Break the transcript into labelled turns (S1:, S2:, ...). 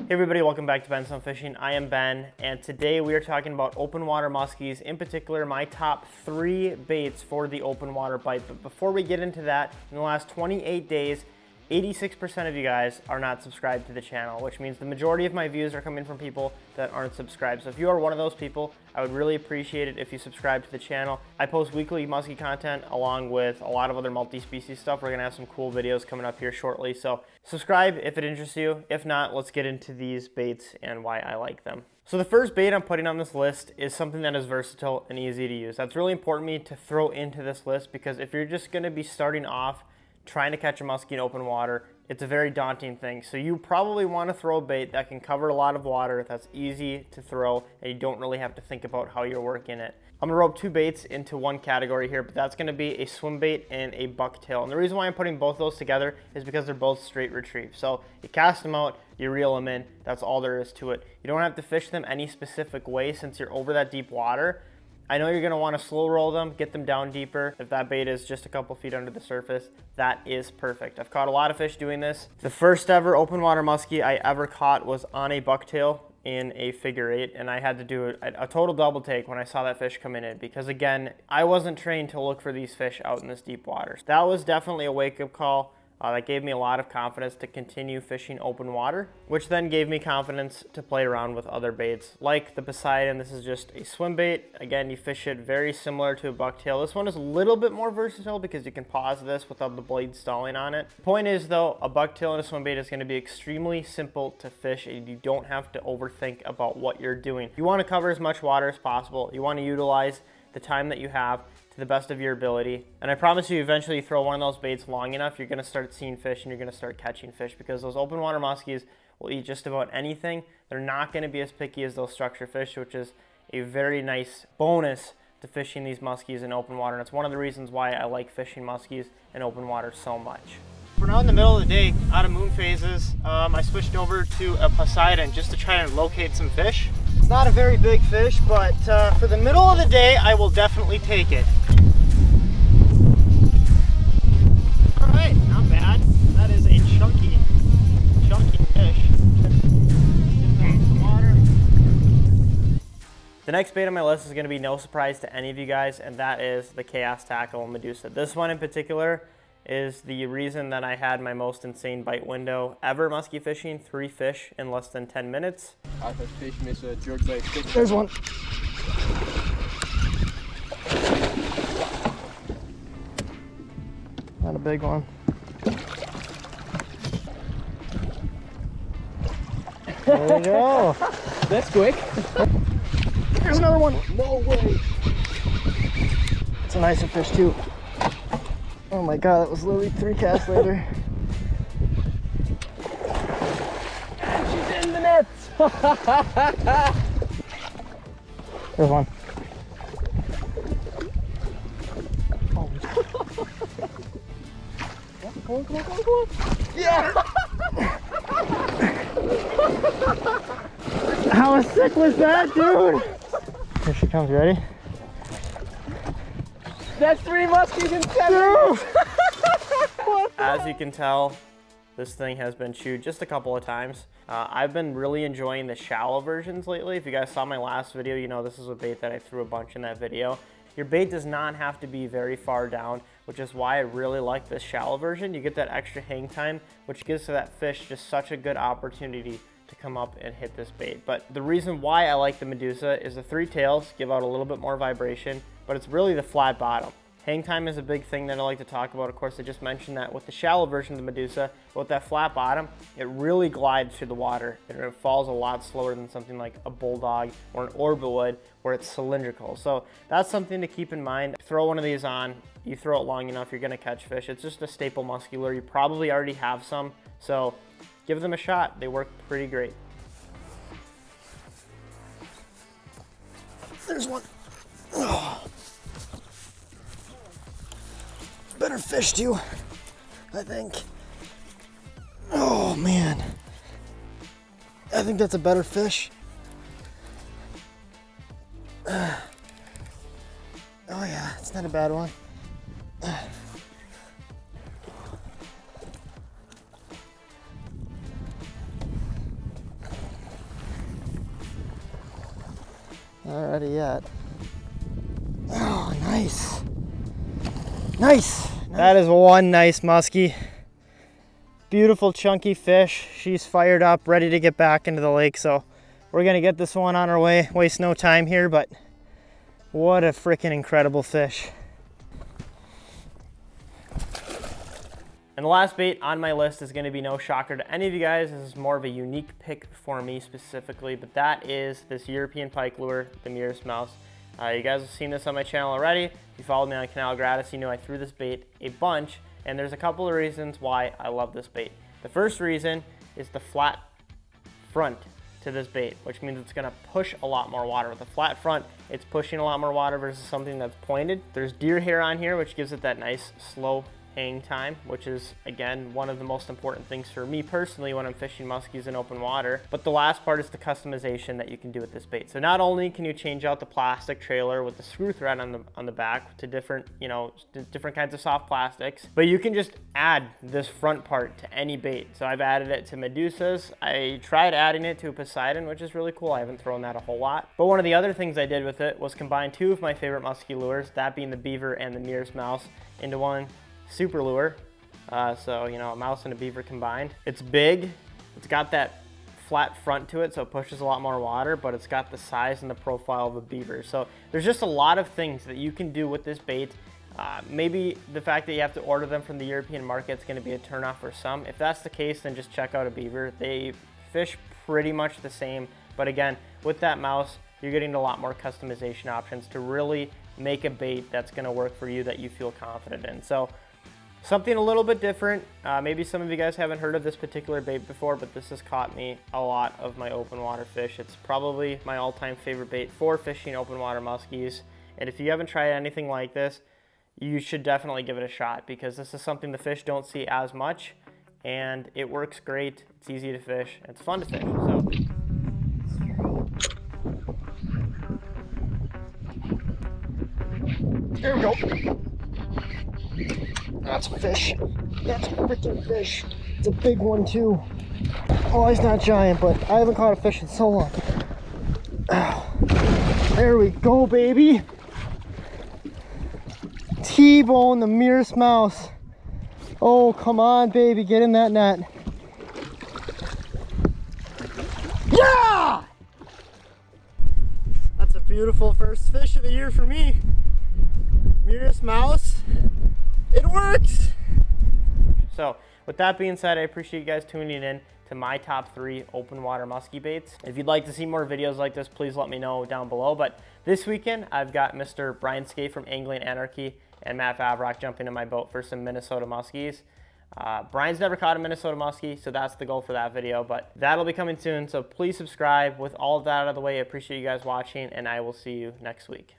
S1: Hey everybody, welcome back to Ben's Home Fishing. I am Ben, and today we are talking about open water muskies, in particular my top 3 baits for the open water bite. But before we get into that, in the last 28 days, 86% of you guys are not subscribed to the channel, which means the majority of my views are coming from people that aren't subscribed. So if you are one of those people, I would really appreciate it if you subscribe to the channel. I post weekly musky content along with a lot of other multi-species stuff. We're gonna have some cool videos coming up here shortly. So subscribe if it interests you. If not, let's get into these baits and why I like them. So the first bait I'm putting on this list is something that is versatile and easy to use. That's really important to me to throw into this list, because if you're just gonna be starting off trying to catch a muskie in open water, it's a very daunting thing. So you probably want to throw a bait that can cover a lot of water, that's easy to throw, and you don't really have to think about how you're working it. I'm gonna rope 2 baits into one category here, but that's gonna be a swim bait and a bucktail. And the reason why I'm putting both those together is because they're both straight retrieve. So you cast them out, you reel them in, that's all there is to it. You don't have to fish them any specific way since you're over that deep water. I know you're gonna wanna slow roll them, get them down deeper. If that bait is just a couple feet under the surface, that is perfect. I've caught a lot of fish doing this. The first ever open water muskie I ever caught was on a bucktail in a figure 8, and I had to do a total double take when I saw that fish coming in, because again, I wasn't trained to look for these fish out in this deep water. That was definitely a wake-up call. That gave me a lot of confidence to continue fishing open water, which then gave me confidence to play around with other baits like the Poseidon. This is just a swim bait. Again, you fish it very similar to a bucktail. This one is a little bit more versatile because you can pause this without the blade stalling on it. The point is though, a bucktail and a swim bait is going to be extremely simple to fish, and you don't have to overthink about what you're doing. You want to cover as much water as possible. You want to utilize the time that you have to the best of your ability. And I promise you, eventually you throw one of those baits long enough, you're gonna start seeing fish and you're gonna start catching fish, because those open water muskies will eat just about anything. They're not gonna be as picky as those structure fish, which is a very nice bonus to fishing these muskies in open water. And it's one of the reasons why I like fishing muskies in open water so much. We're now in the middle of the day, out of moon phases. I switched over to a Poseidon just to try and locate some fish. It's not a very big fish, but for the middle of the day, I will definitely take it. All right, not bad. That is a chunky fish. Some water. The next bait on my list is going to be no surprise to any of you guys, and that is the Chaos Tackle Medusa. This one in particular is the reason that I had my most insane bite window ever musky fishing. 3 fish in less than 10 minutes.
S2: I've had fish miss a jerk bait.
S1: There's one. Not a big one. There you go.
S2: That's quick.
S1: There's another one.
S2: No way.
S1: It's a nicer fish too. Oh my god, that was literally 3 casts later.
S2: She's in the nets.
S1: There's one. Oh. Come on. Yeah! How sick was that, dude? Here she comes, ready?
S2: That's 3 muskies in 7.
S1: As you can tell, this thing has been chewed just a couple of times. I've been really enjoying the shallow versions lately. If you guys saw my last video, you know this is a bait that I threw a bunch in that video. Your bait does not have to be very far down, which is why I really like this shallow version. You get that extra hang time, which gives to that fish just such a good opportunity to come up and hit this bait. But the reason why I like the Medusa is the 3 tails give out a little bit more vibration, but it's really the flat bottom. Hang time is a big thing that I like to talk about. Of course, I just mentioned that with the shallow version of the Medusa, but with that flat bottom, it really glides through the water, and it falls a lot slower than something like a bulldog or an orba would, where it's cylindrical. So that's something to keep in mind. Throw one of these on, you throw it long enough, you're gonna catch fish. It's just a staple musky lure. You probably already have some, so give them a shot. They work pretty great. There's one. Oh. Better fish too, I think. Oh man, I think that's a better fish. Oh yeah, it's not a bad one. Not ready yet. Oh, nice. Nice. That is one nice muskie. Beautiful chunky fish. She's fired up, ready to get back into the lake. So we're gonna get this one on our way. Waste no time here, but what a freaking incredible fish. And the last bait on my list is gonna be no shocker to any of you guys. This is more of a unique pick for me specifically, but that is this European pike lure, the Muskie Mouse. You guys have seen this on my channel already. If you followed me on Canal Gratis, you know I threw this bait a bunch, and there's a couple of reasons why I love this bait. The first reason is the flat front to this bait, which means it's gonna push a lot more water. With a flat front, it's pushing a lot more water versus something that's pointed. There's deer hair on here, which gives it that nice slow hang time, which is, again, one of the most important things for me personally when I'm fishing muskies in open water. But the last part is the customization that you can do with this bait. So not only can you change out the plastic trailer with the screw thread on the back to different, you know, different kinds of soft plastics, but you can just add this front part to any bait. So I've added it to Medusas. I tried adding it to a Poseidon, which is really cool. I haven't thrown that a whole lot. But one of the other things I did with it was combine two of my favorite musky lures, that being the beaver and the Muskie Mouse, into one super lure. So, you know, a mouse and a beaver combined. It's big, it's got that flat front to it, so it pushes a lot more water, but it's got the size and the profile of a beaver. So there's just a lot of things that you can do with this bait. Maybe the fact that you have to order them from the European market is going to be a turnoff for some. If that's the case, then just check out a beaver. They fish pretty much the same, but again, with that mouse, you're getting a lot more customization options to really make a bait that's going to work for you, that you feel confident in. So something a little bit different. Maybe some of you guys haven't heard of this particular bait before, but this has caught me a lot of my open water fish. It's probably my all-time favorite bait for fishing open water muskies. And if you haven't tried anything like this, you should definitely give it a shot, because this is something the fish don't see as much, and it works great. It's easy to fish. It's fun to fish. So there we go. That's a fish. That's a freaking fish. It's a big one too. Oh, he's not giant, but I haven't caught a fish in so long. There we go, baby. T-bone the Muskie Mouse. Oh, come on, baby, get in that net. Yeah! That's a beautiful first fish of the year for me. Muskie Mouse. It works! So, with that being said, I appreciate you guys tuning in to my top 3 open water muskie baits. If you'd like to see more videos like this, please let me know down below. But this weekend, I've got Mr. Brian Skate from Angling Anarchy and Matt Favrock jumping in my boat for some Minnesota muskies. Brian's never caught a Minnesota muskie, so that's the goal for that video. But that'll be coming soon, so please subscribe. With all of that out of the way, I appreciate you guys watching, and I will see you next week.